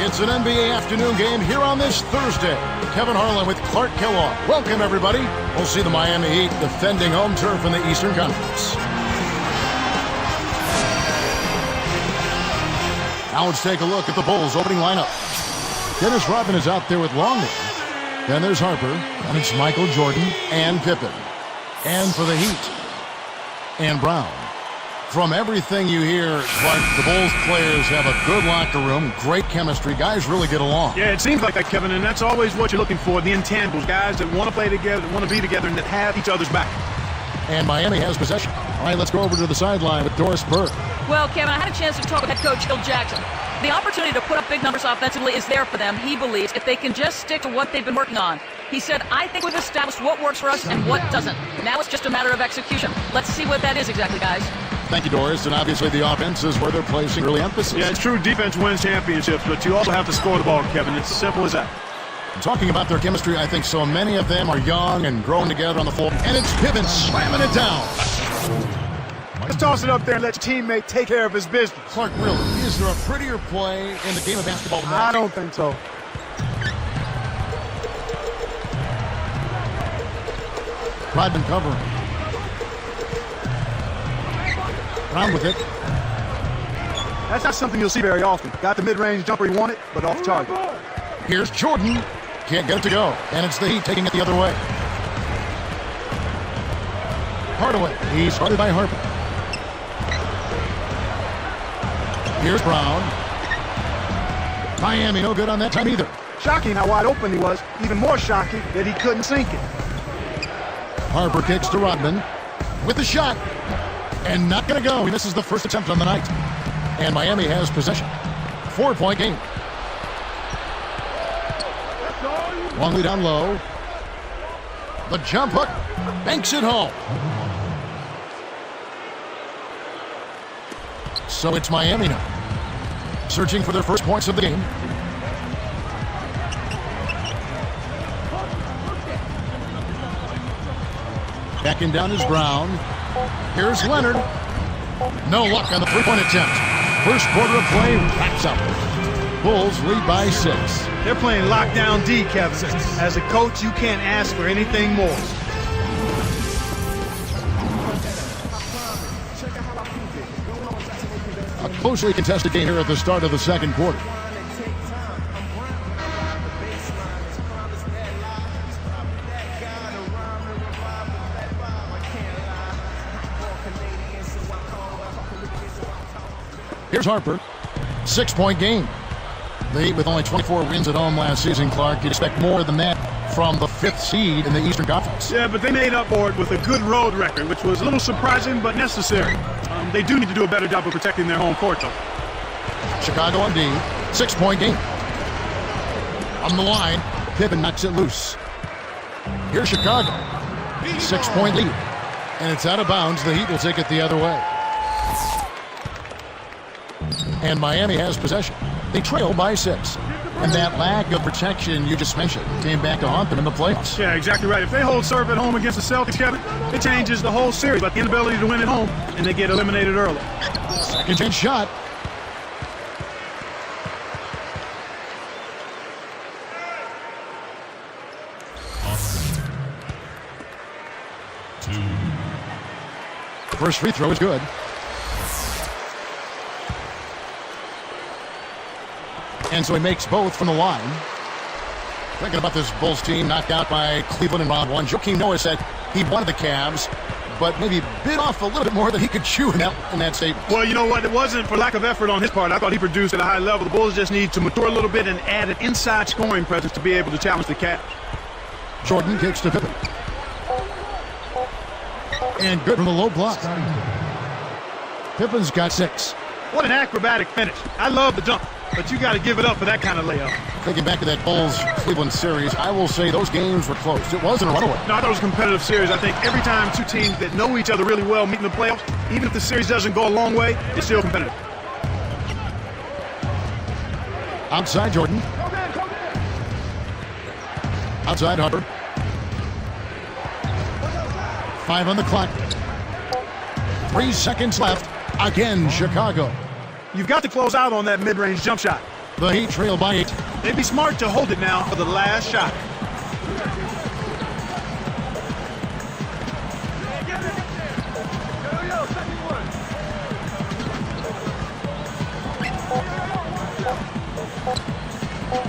It's an NBA afternoon game here on this Thursday. Kevin Harlan with Clark Kellogg. Welcome, everybody. We'll see the Miami Heat defending home turf in the Eastern Conference. Now let's take a look at the Bulls' opening lineup. Dennis Rodman is out there with Longley. Then there's Harper, and it's Michael Jordan and Pippen. And for the Heat, and Brown. From everything you hear, Clark, the Bulls players have a good locker room, great chemistry. Guys really get along. Yeah, it seems like that, Kevin, and that's always what you're looking for, the intangibles, guys that want to play together, that want to be together, and that have each other's back. And Miami has possession. All right, let's go over to the sideline with Doris Burke. Well, Kevin, I had a chance to talk with head coach Phil Jackson. The opportunity to put up big numbers offensively is there for them, he believes, if they can just stick to what they've been working on. He said, I think we've established what works for us and what doesn't. Now it's just a matter of execution. Let's see what that is exactly, guys. Thank you, Doris. And obviously the offense is where they're placing early emphasis. Yeah, it's true. Defense wins championships, but you also have to score the ball, Kevin. It's as simple as that. And talking about their chemistry, I think so many of them are young and growing together on the floor. And it's Pippen slamming it down. Let's toss it up there and let your teammate take care of his business. Clark, really, is there a prettier play in the game of basketball than that? I don't think so. Rodman covering. Brown with it. That's not something you'll see very often. Got the mid-range jumper he wanted, but off target. Here's Jordan. Can't get it to go. And it's the Heat taking it the other way. Hardaway. He's guarded by Harper. Here's Brown. Miami no good on that time either. Shocking how wide open he was. Even more shocking that he couldn't sink it. Harper kicks to Rodman with the shot. And not going to go. He misses the first attempt on the night. And Miami has possession. 4-point game. Longley down low. The jump hook. Banks it home. So it's Miami now. Searching for their first points of the game. Backing down is Brown. Here's Leonard. No luck on the three-point attempt. First quarter of play wraps up. Bulls lead by 6. They're playing lockdown D, Kevin. As a coach, you can't ask for anything more. A closely contested game here at the start of the second quarter. Here's Harper. 6-point game. The Heat with only 24 wins at home last season, Clark. You'd expect more than that from the 5th seed in the Eastern Conference. Yeah, but they made up for it with a good road record, which was a little surprising but necessary. They do need to do a better job of protecting their home court, though. Chicago on D. 6-point game. On the line, Pippen knocks it loose. Here's Chicago. 6-point lead. And it's out of bounds. The Heat will take it the other way. And Miami has possession. They trail by 6. And that lack of protection you just mentioned came back to haunt them in the playoffs. Yeah, exactly right. If they hold serve at home against the Celtics, Kevin, it changes the whole series. But the inability to win at home, and they get eliminated early. Second chance shot. First free throw is good. And so he makes both from the line. Thinking about this Bulls team knocked out by Cleveland in round 1. Joakim Noah said he wanted the Cavs, but maybe bit off a little bit more than he could chew in that statement. Well, you know what? It wasn't for lack of effort on his part. I thought he produced at a high level. The Bulls just need to mature a little bit and add an inside scoring presence to be able to challenge the Cavs. Jordan kicks to Pippen. And good from the low block. Pippen's got 6. What an acrobatic finish. I love the jump, but you got to give it up for that kind of layup. Thinking back to that Bulls-Cleveland series, I will say those games were close. It wasn't a runaway. No, I thought it was a competitive series. I think every time two teams that know each other really well meet in the playoffs, even if the series doesn't go a long way, it's still competitive. Outside Jordan. Outside Harper. 5 on the clock. 3 seconds left. Again, Chicago. You've got to close out on that mid-range jump shot. The Heat trail by 8. They'd be smart to hold it now for the last shot.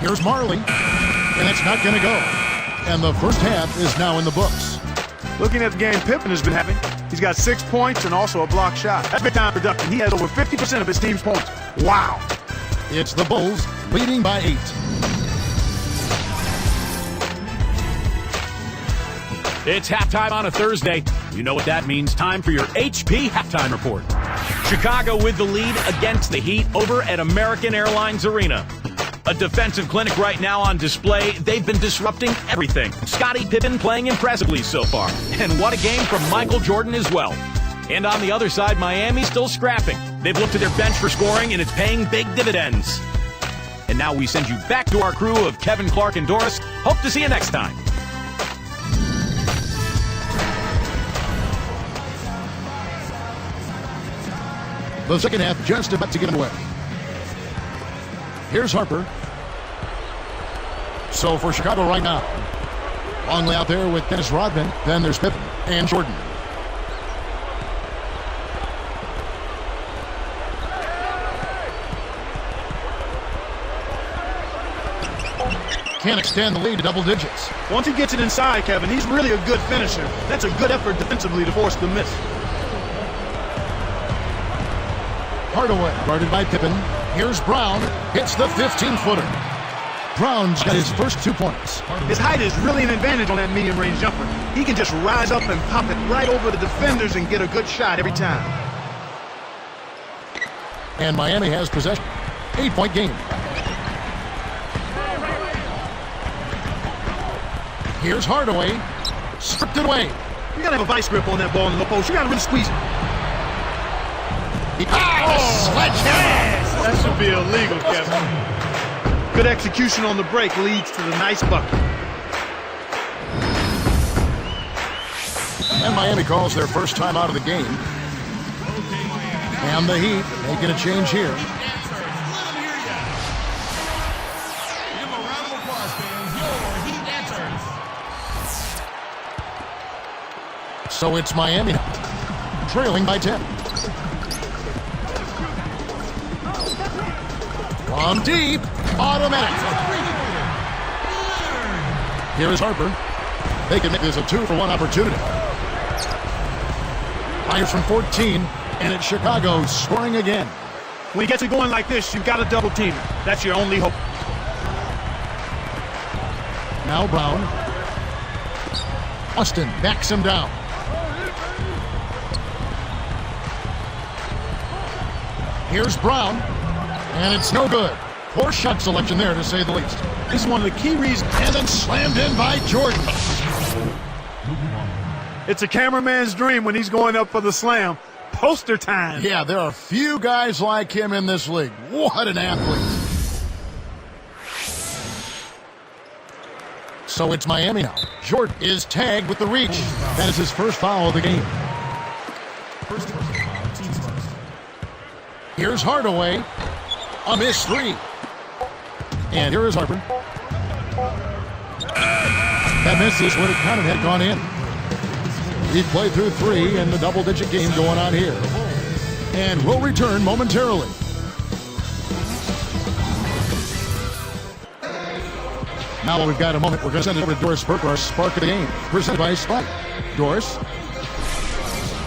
Here's Marley, and it's not going to go. And the first half is now in the books. Looking at the game Pippen has been having, he's got 6 points and also a block shot. That's big time production. He has over 50% of his team's points. Wow. It's the Bulls leading by 8. It's halftime on a Thursday. You know what that means. Time for your HP halftime report. Chicago with the lead against the Heat over at American Airlines Arena. A defensive clinic right now on display. They've been disrupting everything. Scottie Pippen playing impressively so far. And what a game from Michael Jordan as well. And on the other side, Miami still scrapping. They've looked to their bench for scoring, and it's paying big dividends. And now we send you back to our crew of Kevin, Clark, and Doris. Hope to see you next time. The second half just about to get underway. Here's Harper. So for Chicago right now, Longley out there with Dennis Rodman. Then there's Pippen and Jordan. Can't extend the lead to double digits. Once he gets it inside, Kevin, he's really a good finisher. That's a good effort defensively to force the miss. Hardaway guarded by Pippen. Here's Brown. Hits the 15-footer. Brown's got his first 2 points. His height is really an advantage on that medium-range jumper. He can just rise up and pop it right over the defenders and get a good shot every time. And Miami has possession. 8-point game. Here's Hardaway. Stripped it away. You gotta have a vice grip on that ball in the post. You gotta really squeeze it. Sledgehammer! That should be illegal, Kevin. Good execution on the break leads to the nice bucket. And Miami calls their first time out of the game. And the Heat making a change here. So it's Miami now, trailing by 10. From deep, automatic. Here is Harper. They can make this a 2-for-1 opportunity. Fires from 14, and it's Chicago scoring again. When he gets it going like this, you've got to double team it. That's your only hope. Now Brown. Austin backs him down. Here's Brown, and it's no good. Poor shot selection there, to say the least. This is one of the key reasons. And then slammed in by Jordan. It's a cameraman's dream when he's going up for the slam. Poster time. Yeah, there are few guys like him in this league. What an athlete. So it's Miami now. Jordan is tagged with the reach. That is his first foul of the game. Here's Hardaway. A missed 3. And here is Harper. That misses would have counted had gone in. He played through 3 and the double-digit game going on here. And we'll return momentarily. Now while we've got a moment, we're going to send it over to Doris Burke, our Spark of the Game, presented by Spike. Doris?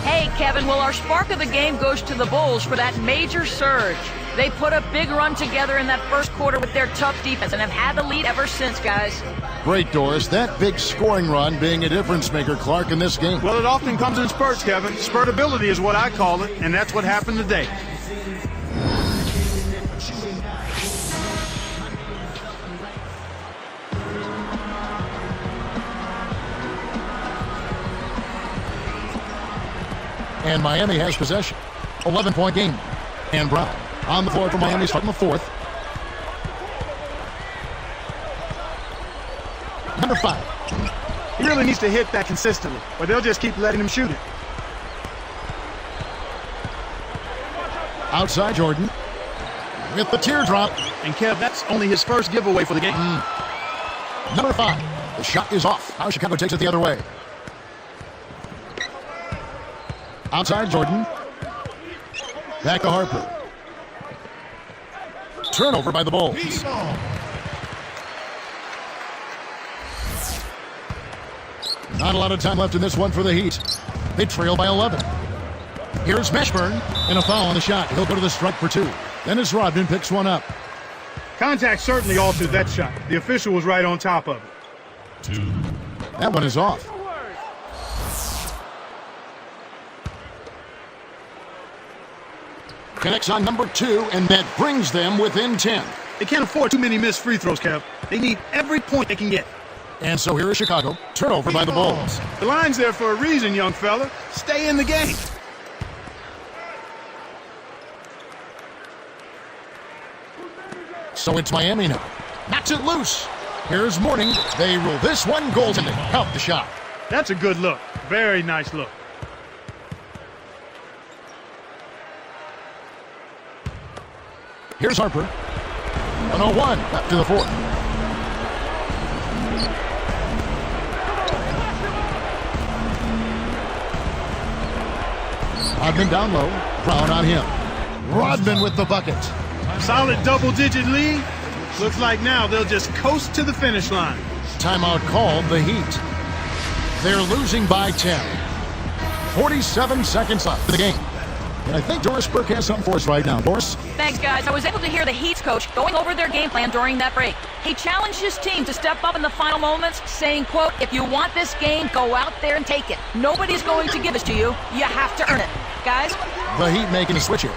Hey, Kevin, well, our spark of the game goes to the Bulls for that major surge. They put a big run together in that first quarter with their tough defense and have had the lead ever since, guys. Great, Doris. That big scoring run being a difference maker, Clark, in this game. Well, it often comes in spurts, Kevin. Spurtability is what I call it, and that's what happened today. And Miami has possession. 11-point game. And Brown on the floor for Miami starting the 4th. Number 5. He really needs to hit that consistently, or they'll just keep letting him shoot it. Outside Jordan. with the teardrop. And Kev, that's only his first giveaway for the game. Number 5. The shot is off. Now Chicago takes it the other way. Outside Jordan. Back to Harper. Turnover by the Bulls. Not a lot of time left in this one for the Heat. They trail by 11. Here's Mashburn, and a foul on the shot. He'll go to the stripe for 2. Dennis Rodman picks one up. Contact certainly altered that shot. The official was right on top of it. That one is off. Connects on number 2, and that brings them within 10. They can't afford too many missed free throws, Kev. They need every point they can get. And so here is Chicago. Turnover by the Bulls. The line's there for a reason, young fella. Stay in the game. So it's Miami now. Knocks it loose. Here's Mourning. They rule this one goaltending. Count the shot. That's a good look. Very nice look. Here's Harper. 101 up to the 4th. Rodman down low. Brown on him. Rodman with the bucket. Solid double-digit lead. Looks like now they'll just coast to the finish line. Timeout called the Heat. They're losing by 10. 47 seconds left in the game. And I think Doris Burke has something for us right now. Doris? Thanks, guys. I was able to hear the Heat's coach going over their game plan during that break. He challenged his team to step up in the final moments, saying, quote, if you want this game, go out there and take it. Nobody's going to give this to you. You have to earn it. Guys? The Heat making a switch here.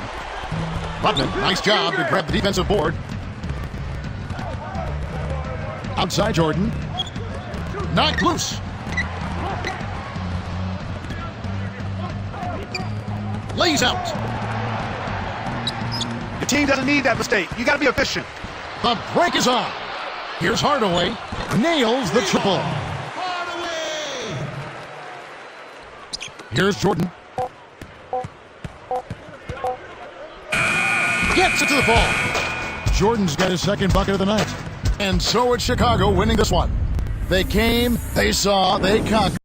Rodman, nice job to grab the defensive board. Outside Jordan. Knocked loose. Lays out. The team doesn't need that mistake. You got to be efficient. The break is on. Here's Hardaway. Nails the triple. Here's Jordan. Gets it to the ball. Jordan's got his second bucket of the night. And so it's Chicago winning this one. They came, they saw, they conquered.